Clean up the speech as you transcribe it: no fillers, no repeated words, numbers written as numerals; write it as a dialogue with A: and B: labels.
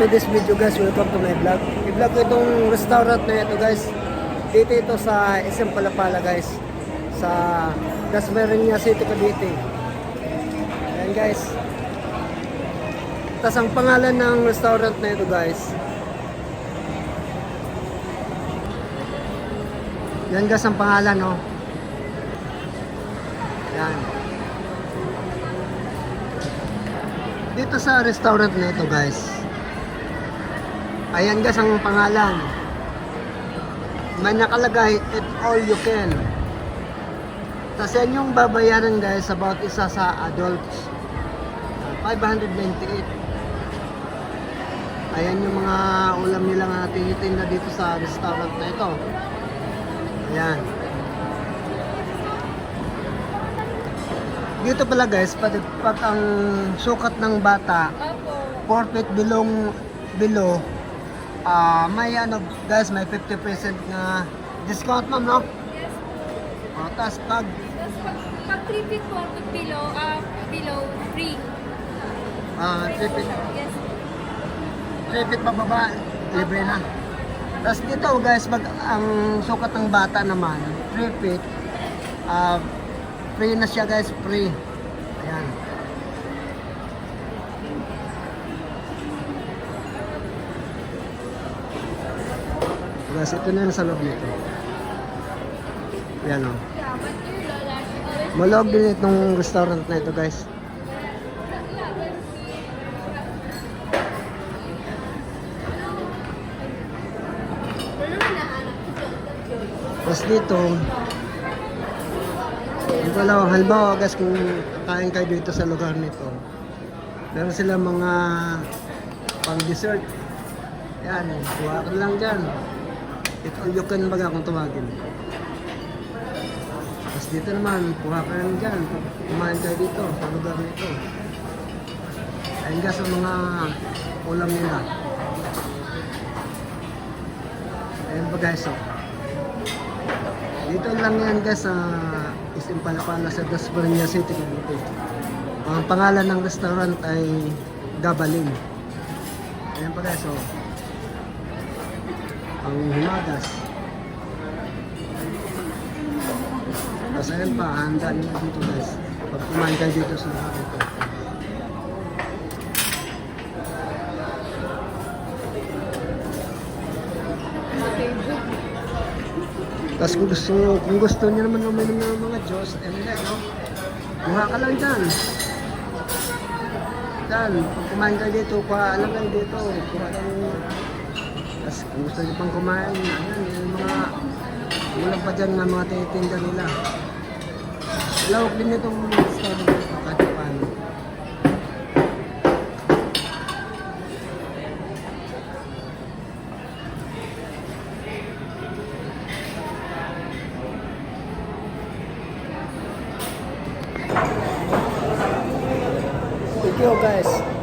A: this video guys, welcome to my vlog. I-vlog ko itong restaurant na ito guys. Dito ito sa SM Palapala guys. Sa Dasmariñas City, Cavite. Ayan guys. Tapos ang pangalan ng restaurant na ito guys. Yan guys ang pangalan, no. Yan. Dito sa restaurant na ito guys. Ayan guys ang pangalan. May nakalagay, eat all you can. Tapos yan yung babayaran guys about isa sa adults. 598. Ayan yung mga ulam nila nga tinitinda dito sa restaurant na ito. Ayan. Dito pala guys, pag ang sukat ng bata 4 feet below, may ano guys, may 50% na discount ma'am, no?
B: Yes.
A: Tapos pag
B: 3 feet 4 feet below free.
A: 3 feet,
B: Yes.
A: 3 feet pababa, libre na. Tapos dito guys, pag ang sukat ng bata naman 3 feet, free na siya guys, free. Ayan. Guys, ito na yung sa loob nito. Ayan o. Malog din itong restaurant na ito guys. Tapos dito, dito lang, halimbawa guys, kung kain kayo dito sa lugar nito, meron sila mga pang dessert. Yan, kuha ka lang dyan. Ito you can baga kung tumagin. Tapos dito naman, kuha ka lang dyan. Kumain kayo dito sa lugar nito. Ayun guys ang mga ulam nila. Ayun ba guys, so dito lang yan guys sa SM Palapala sa Dasmariñas City, Cavite. Ang pangalan ng restaurant ay Gabaling. Ayan pa guys, so ang himagas. Tapos ayan pa, handa nyo dito guys. Pag kumain kayo dito sa lugar ito. Tapos kung gusto niyo naman uminom ng mga juice, and then, no? Kuha ka lang dyan. Dyan, pag kumain kayo dito, kuha lang kayo dito. Kuha lang. Tapos kung gusto niyo pang kumain, ayan, yung mga ulam pa dyan nga mga tinitinda nila. Lawak din itong restaurant dito, kahit paano. Thank you guys.